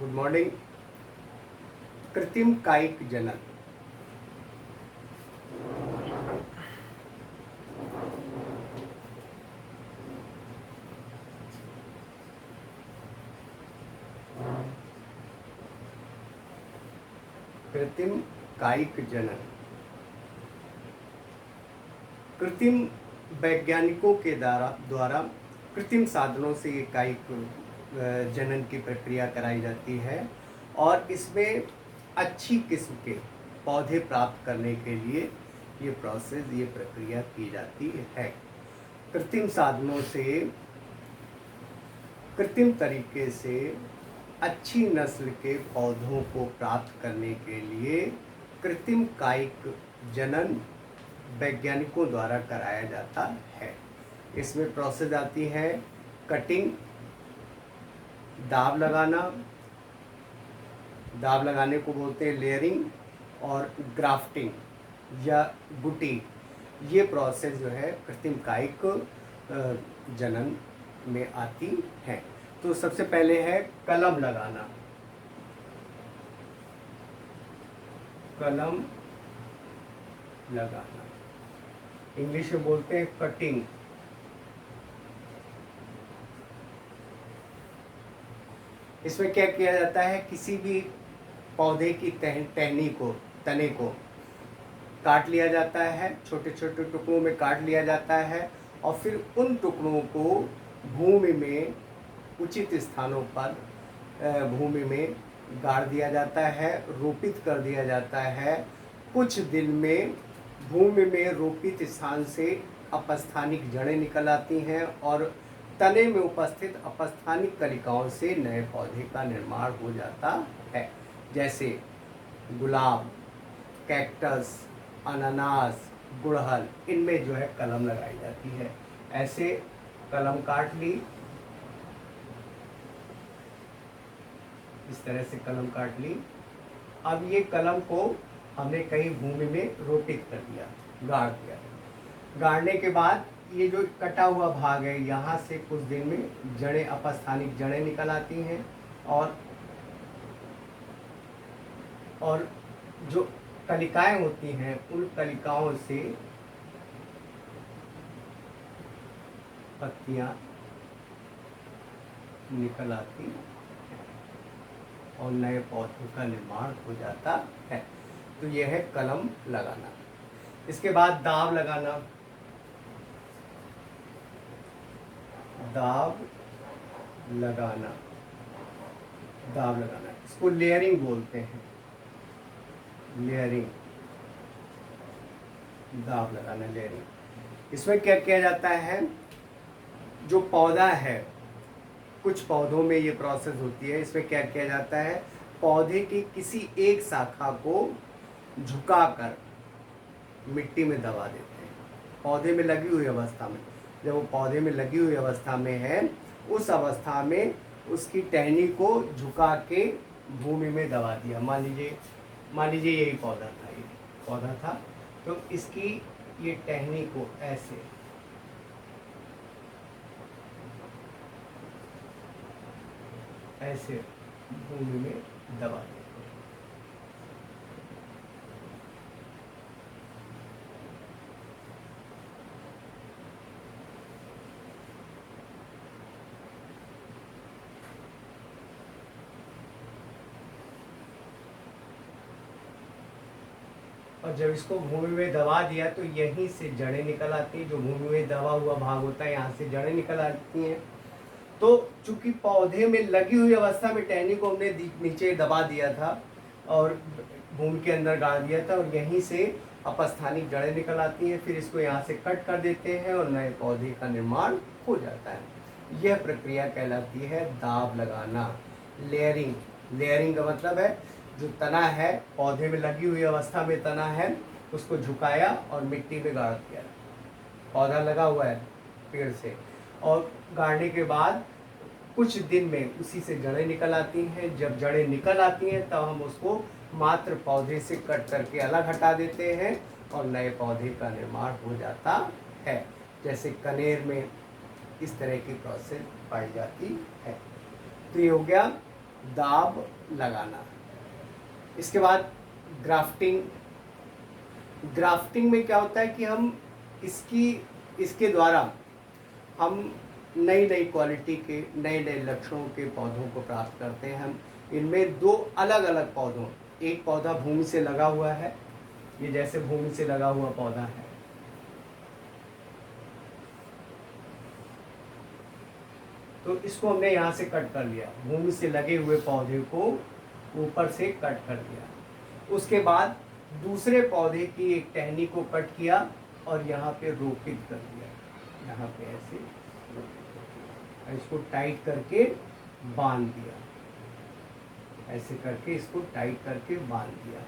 Good morning. कृत्रिम कायिक जनन। कृत्रिम कायिक जनन कृत्रिम वैज्ञानिकों के द्वारा कृत्रिम साधनों से ये कायिक जनन की प्रक्रिया कराई जाती है और इसमें अच्छी किस्म के पौधे प्राप्त करने के लिए ये प्रक्रिया की जाती है। कृत्रिम साधनों से कृत्रिम तरीके से अच्छी नस्ल के पौधों को प्राप्त करने के लिए कृत्रिम कायिक जनन वैज्ञानिकों द्वारा कराया जाता है। इसमें प्रोसेस आती है कटिंग, दाब लगाने को बोलते हैं लेयरिंग, और ग्राफ्टिंग या गुटी। ये प्रोसेस जो है कृत्रिम कायिक जनन में आती है। तो सबसे पहले है कलम लगाना। कलम लगाना इंग्लिश में बोलते हैं कटिंग। इसमें क्या किया जाता है, किसी भी पौधे की टहनी को, तने को काट लिया जाता है, छोटे छोटे टुकड़ों में काट लिया जाता है और फिर उन टुकड़ों को भूमि में उचित स्थानों पर भूमि में गाड़ दिया जाता है, रोपित कर दिया जाता है। कुछ दिन में भूमि में रोपित स्थान से अपस्थानिक जड़ें निकल आती हैं और तने में उपस्थित अपस्थानिक कलिकाओं से नए पौधे का निर्माण हो जाता है। जैसे गुलाब, कैक्टस, अनानास, गुड़हल, इनमें जो है कलम लगाई जाती है। ऐसे कलम काट ली, इस तरह से कलम काट ली। अब ये कलम को हमने कहीं भूमि में रोपित कर दिया, गाड़ दिया। गाड़ने के बाद ये जो कटा हुआ भाग है, यहाँ से कुछ दिन में जड़ें, अपस्थानिक जड़ें निकल आती हैं और जो कलिकाएं होती हैं, उन कलिकाओं से पत्तियां निकल आती और नए पौधों का निर्माण हो जाता है। तो यह है कलम लगाना। इसके बाद दाब लगाना। दाब लगाना इसको लेयरिंग बोलते हैं। लेयरिंग, दाब लगाना, लेयरिंग। इसमें क्या किया जाता है, जो पौधा है, कुछ पौधों में ये प्रोसेस होती है। इसमें क्या किया जाता है, पौधे की किसी एक शाखा को झुकाकर मिट्टी में दबा देते हैं। पौधे में लगी हुई अवस्था में, जब वो पौधे में लगी हुई अवस्था में है, उस अवस्था में उसकी टहनी को झुका के भूमि में दबा दिया। मान लीजिए यही पौधा था, ये पौधा था, तो इसकी ये टहनी को ऐसे भूमि में दबा दिया। और जब इसको भूमि में दबा दिया तो यहीं से जड़ें निकल आती हैं। जो भूमि में दबा हुआ भाग होता है, यहाँ से जड़ें निकल आती हैं। तो चूंकि पौधे में लगी हुई अवस्था में टहनी को हमने नीचे दबा दिया था और भूमि के अंदर गाड़ दिया था, और यहीं से अपस्थानिक जड़ें निकल आती हैं। फिर इसको यहाँ से कट कर देते हैं और नए पौधे का निर्माण हो जाता है। यह प्रक्रिया कहलाती है दाब लगाना, लेयरिंग। लेयरिंग का मतलब है, जो तना है, पौधे में लगी हुई अवस्था में तना है, उसको झुकाया और मिट्टी में गाड़ दिया। पौधा लगा हुआ है पेड़ से, और गाड़ने के बाद कुछ दिन में उसी से जड़ें निकल आती हैं। जब जड़ें निकल आती हैं तब हम उसको मात्र पौधे से कट करके अलग हटा देते हैं और नए पौधे का निर्माण हो जाता है। जैसे कनेर में इस तरह की प्रोसेस पाई जाती है। तो ये हो गया दाब लगाना। इसके बाद ग्राफ्टिंग। ग्राफ्टिंग में क्या होता है कि हम इसके द्वारा हम नई नई क्वालिटी के नए नए लक्षणों के पौधों को प्राप्त करते हैं। हम इनमें दो अलग अलग पौधों, एक पौधा भूमि से लगा हुआ है, ये जैसे भूमि से लगा हुआ पौधा है, तो इसको हमने यहाँ से कट कर लिया, भूमि से लगे हुए पौधे को ऊपर से कट कर दिया। उसके बाद दूसरे पौधे की एक टहनी को कट किया और यहाँ पे रोपित कर दिया, यहाँ पे ऐसे इसको टाइट करके बांध दिया, ऐसे करके इसको टाइट करके बांध दिया।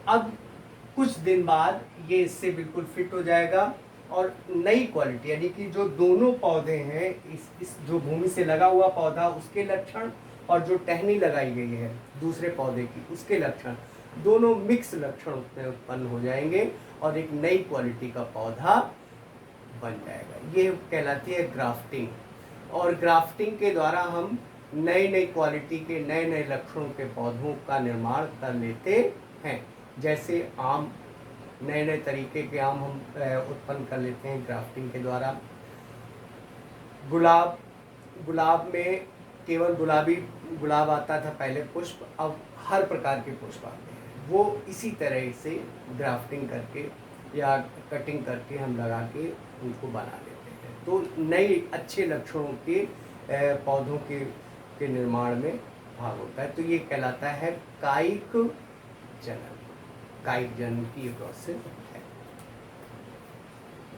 अब कुछ दिन बाद ये इससे बिल्कुल फिट हो जाएगा और नई क्वालिटी, यानी कि जो दोनों पौधे हैं, इस जो भूमि से लगा हुआ पौधा उसके लक्षण और जो टहनी लगाई गई है दूसरे पौधे की उसके लक्षण, दोनों मिक्स लक्षण उसमें उत्पन्न हो जाएंगे और एक नई क्वालिटी का पौधा बन जाएगा। ये कहलाती है ग्राफ्टिंग। और ग्राफ्टिंग के द्वारा हम नई नई क्वालिटी के नए नए लक्षणों के पौधों का निर्माण कर लेते हैं। जैसे आम, नए नए तरीके के आम हम उत्पन्न कर लेते हैं ग्राफ्टिंग के द्वारा। गुलाब में केवल गुलाब आता था पहले पुष्प, अब हर प्रकार के पुष्प आते हैं। वो इसी तरह से ग्राफ्टिंग करके या कटिंग करके हम लगा के उनको बना लेते हैं। तो नए अच्छे लक्षणों के पौधों के निर्माण में भाग होता है। तो ये कहलाता है कायिक जनन। कायिक जनन की ये प्रोसेस